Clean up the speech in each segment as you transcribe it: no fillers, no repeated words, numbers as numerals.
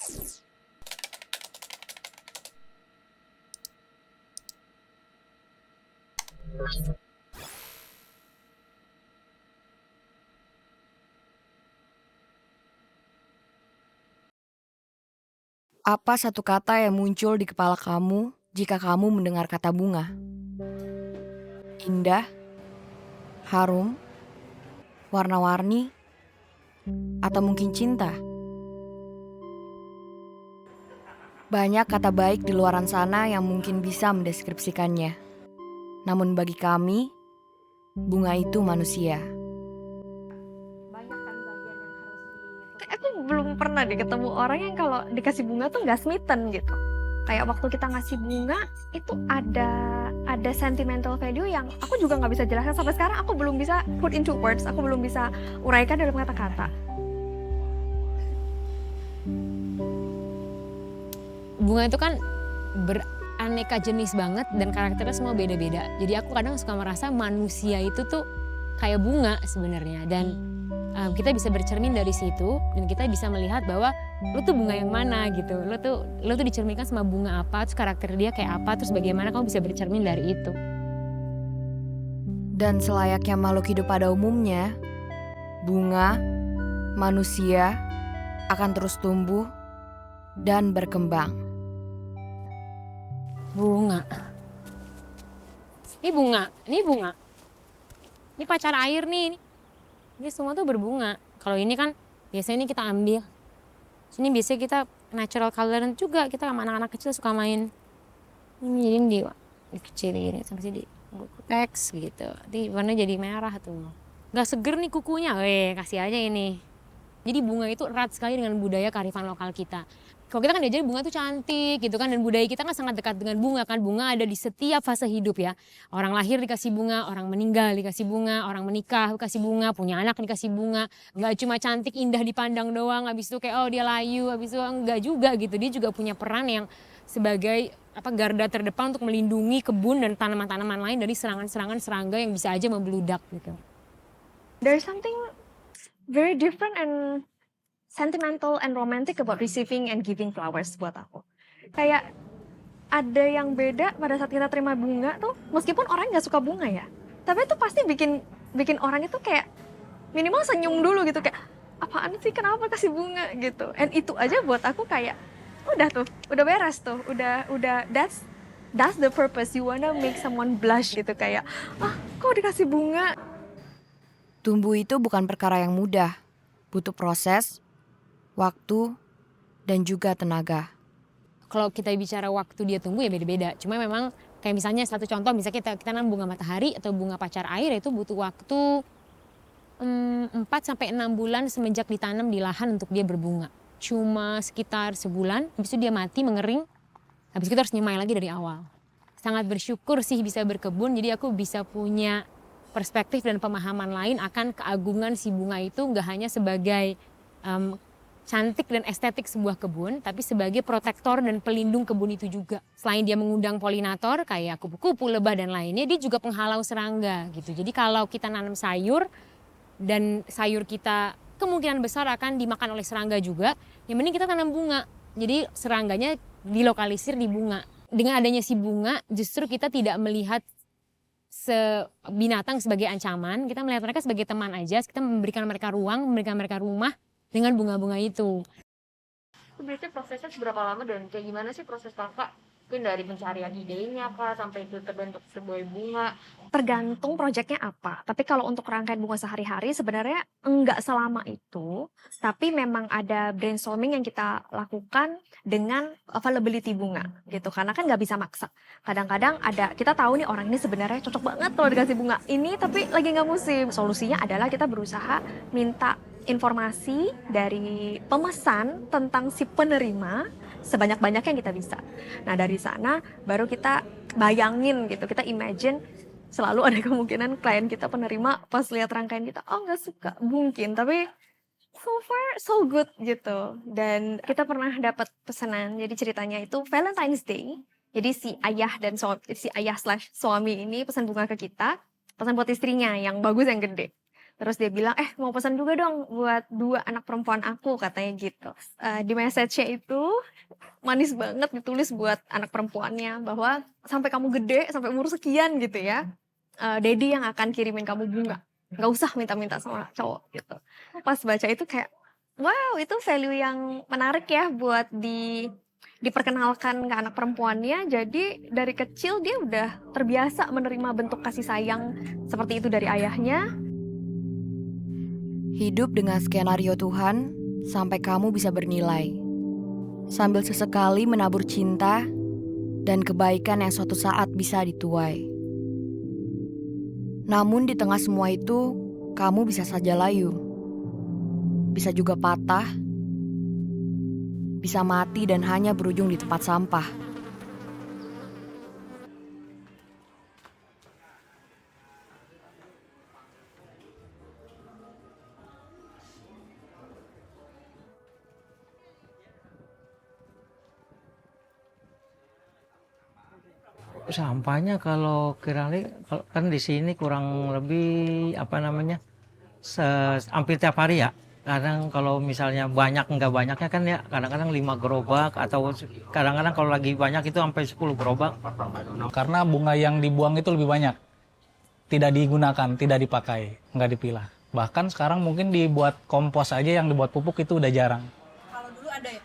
Apa satu kata yang muncul di kepala kamu jika kamu mendengar kata bunga? Indah, harum, warna-warni, atau mungkin cinta? Banyak kata baik di luaran sana yang mungkin bisa mendeskripsikannya. Namun bagi kami, bunga itu manusia. Banyak kan bagian yang harus aku belum pernah deh ketemu orang yang kalau dikasih bunga tuh nggak smitten gitu. Kayak waktu kita ngasih bunga itu ada sentimental value yang aku juga nggak bisa jelaskan sampai sekarang, aku belum bisa put into words, aku belum bisa uraikan dalam kata-kata. Bunga itu kan beraneka jenis banget dan karakternya semua beda-beda. Jadi aku kadang suka merasa manusia itu tuh kayak bunga sebenarnya, dan kita bisa bercermin dari situ dan kita bisa melihat bahwa lu tuh bunga yang mana gitu. Lu tuh dicerminkan sama bunga apa, terus karakter dia kayak apa, terus bagaimana kamu bisa bercermin dari itu. Dan selayaknya makhluk hidup pada umumnya, bunga, manusia akan terus tumbuh dan berkembang. Bunga. Ini bunga, ini bunga. Ini pacar air nih. Ini semua tuh berbunga. Kalau ini kan biasanya ini kita ambil. Ini biasanya kita natural coloran juga. Kita sama anak-anak kecil suka main. Ini jadi kecil gini sampai sini teks gitu. Nanti warnanya jadi merah tuh. Gak seger nih kukunya. Kasih aja ini. Jadi bunga itu erat sekali dengan budaya kearifan lokal kita. Kalau kita kan diajarin bunga tuh cantik gitu kan, dan budaya kita kan sangat dekat dengan bunga kan. Bunga ada di setiap fase hidup ya. Orang lahir dikasih bunga, orang meninggal dikasih bunga, orang menikah dikasih bunga, punya anak dikasih bunga. Enggak cuma cantik indah dipandang doang, habis itu kayak oh dia layu, habis itu enggak juga gitu. Dia juga punya peran yang sebagai garda terdepan untuk melindungi kebun dan tanaman-tanaman lain dari serangan-serangan serangga yang bisa aja membludak gitu. There's something very different and sentimental and romantic about receiving and giving flowers buat aku. Kayak ada yang beda pada saat kita terima bunga tuh, meskipun orang nggak suka bunga ya, tapi itu pasti bikin orang itu kayak minimal senyum dulu gitu, kayak apaan sih, kenapa kasih bunga gitu. And itu aja buat aku kayak udah tuh, udah beres tuh, udah that's the purpose, you wanna make someone blush gitu, kayak kok dikasih bunga. Tumbuh itu bukan perkara yang mudah, butuh proses, waktu, dan juga tenaga. Kalau kita bicara waktu dia tumbuh ya beda-beda. Cuma memang kayak misalnya satu contoh, misalnya kita nanam bunga matahari atau bunga pacar air, itu butuh waktu 4-6 bulan semenjak ditanam di lahan untuk dia berbunga. Cuma sekitar sebulan, habis itu dia mati, mengering, habis itu kita harus nyemai lagi dari awal. Sangat bersyukur sih bisa berkebun, jadi aku bisa punya perspektif dan pemahaman lain akan keagungan si bunga itu, nggak hanya sebagai cantik dan estetik sebuah kebun, tapi sebagai protektor dan pelindung kebun itu juga. Selain dia mengundang polinator kayak kupu-kupu, lebah dan lainnya, dia juga penghalau serangga gitu. Jadi kalau kita nanam sayur dan sayur kita kemungkinan besar akan dimakan oleh serangga juga, yang mending kita tanam bunga. Jadi serangganya dilokalisir di bunga. Dengan adanya si bunga, justru kita tidak melihat binatang sebagai ancaman, kita melihat mereka sebagai teman aja, kita memberikan mereka ruang, memberikan mereka rumah dengan bunga-bunga itu. Itu biasanya prosesnya seberapa lama dan kayak gimana sih proses kakak? Mungkin dari pencarian idenya kah sampai itu terbentuk sebuah bunga? Tergantung proyeknya apa. Tapi kalau untuk rangkaian bunga sehari-hari sebenarnya enggak selama itu. Tapi memang ada brainstorming yang kita lakukan dengan availability bunga gitu. Karena kan nggak bisa maksa. Kadang-kadang kita tahu nih orang ini sebenarnya cocok banget kalau dikasih bunga ini, tapi lagi nggak musim. Solusinya adalah kita berusaha minta informasi dari pemesan tentang si penerima sebanyak-banyak yang kita bisa. Nah dari sana baru kita bayangin gitu, kita imagine selalu ada kemungkinan klien kita penerima pas lihat rangkaian kita, nggak suka mungkin, tapi so far so good gitu. Dan kita pernah dapat pesanan, jadi ceritanya itu Valentine's Day. Jadi si ayah/suami ini pesan bunga ke kita, pesan buat istrinya yang bagus yang gede. Terus dia bilang, mau pesan juga dong buat 2 anak perempuan aku, katanya gitu. Di message-nya itu manis banget ditulis buat anak perempuannya bahwa sampai kamu gede, sampai umur sekian gitu ya, daddy yang akan kirimin kamu bunga. Nggak usah minta-minta sama cowok gitu. Pas baca itu kayak, wow, itu value yang menarik ya buat diperkenalkan ke anak perempuannya. Jadi dari kecil dia udah terbiasa menerima bentuk kasih sayang seperti itu dari ayahnya. Hidup dengan skenario Tuhan sampai kamu bisa bernilai. Sambil sesekali menabur cinta dan kebaikan yang suatu saat bisa dituai. Namun di tengah semua itu, kamu bisa saja layu. Bisa juga patah, bisa mati dan hanya berujung di tempat sampah. Sampahnya kalau kira-kira kan di sini kurang lebih hampir tiap hari ya. Kadang kalau misalnya banyak nggak banyaknya kan ya kadang-kadang 5 gerobak atau kadang-kadang kalau lagi banyak itu sampai 10 gerobak. Karena bunga yang dibuang itu lebih banyak. Tidak digunakan, tidak dipakai, nggak dipilah. Bahkan sekarang mungkin dibuat kompos aja, yang dibuat pupuk itu udah jarang. Kalau dulu ada ya?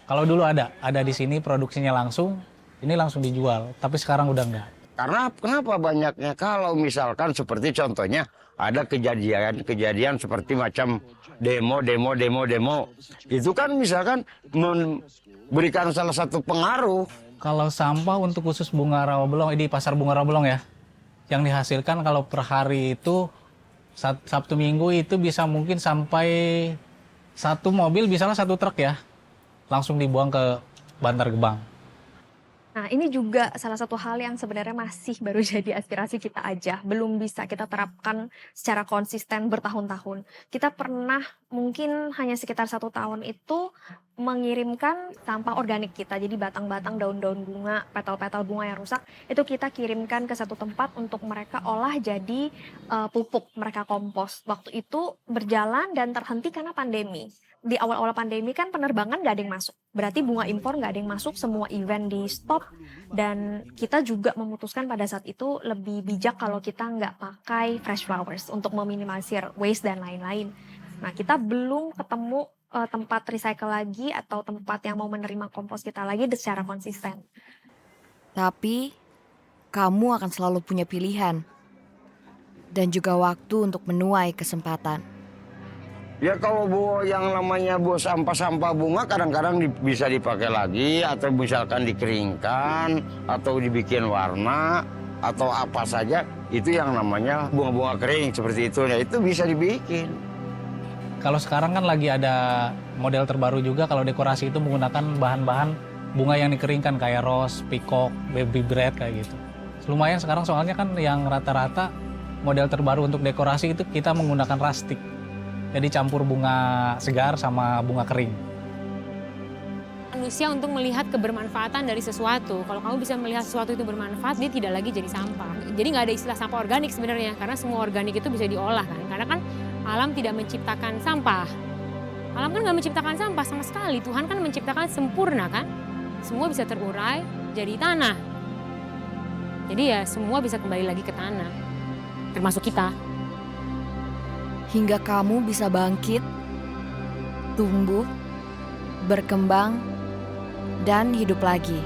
Kalau dulu ada di sini produksinya langsung, ini langsung dijual, tapi sekarang udah enggak. Karena kenapa banyaknya? Kalau misalkan seperti contohnya ada kejadian seperti macam demo, itu kan misalkan memberikan salah satu pengaruh. Kalau sampah untuk khusus bunga Rawabelong, di pasar bunga Rawabelong ya, yang dihasilkan kalau per hari itu Sabtu Minggu itu bisa mungkin sampai 1 mobil, bisalah 1 truk ya, langsung dibuang ke Bantar Gebang. Nah, ini juga salah satu hal yang sebenarnya masih baru jadi aspirasi kita aja. Belum bisa kita terapkan secara konsisten bertahun-tahun. Kita pernah mungkin hanya sekitar 1 tahun itu mengirimkan sampah organik kita. Jadi batang-batang daun-daun bunga, petal-petal bunga yang rusak, itu kita kirimkan ke satu tempat untuk mereka olah jadi pupuk, mereka kompos. Waktu itu berjalan dan terhenti karena pandemi. Di awal-awal pandemi kan penerbangan nggak ada yang masuk. Berarti bunga impor nggak ada yang masuk, semua event di stop. Dan kita juga memutuskan pada saat itu lebih bijak kalau kita nggak pakai fresh flowers untuk meminimalisir waste dan lain-lain. Nah, kita belum ketemu tempat recycle lagi atau tempat yang mau menerima kompos kita lagi secara konsisten. Tapi, kamu akan selalu punya pilihan. Dan juga waktu untuk menuai kesempatan. Ya kalau yang namanya sampah-sampah bunga kadang-kadang bisa dipakai lagi atau misalkan dikeringkan atau dibikin warna atau apa saja, itu yang namanya bunga-bunga kering seperti itu. Ya itu bisa dibikin. Kalau sekarang kan lagi ada model terbaru juga, kalau dekorasi itu menggunakan bahan-bahan bunga yang dikeringkan kayak rose, peacock, baby bread kayak gitu. Lumayan sekarang soalnya kan yang rata-rata model terbaru untuk dekorasi itu kita menggunakan rustic. Jadi campur bunga segar sama bunga kering. Manusia untuk melihat kebermanfaatan dari sesuatu. Kalau kamu bisa melihat sesuatu itu bermanfaat, dia tidak lagi jadi sampah. Jadi nggak ada istilah sampah organik sebenarnya, karena semua organik itu bisa diolah kan. Karena kan alam tidak menciptakan sampah. Alam kan nggak menciptakan sampah sama sekali. Tuhan kan menciptakan sempurna kan. Semua bisa terurai jadi tanah. Jadi ya semua bisa kembali lagi ke tanah. Termasuk kita. Hingga kamu bisa bangkit, tumbuh, berkembang, dan hidup lagi.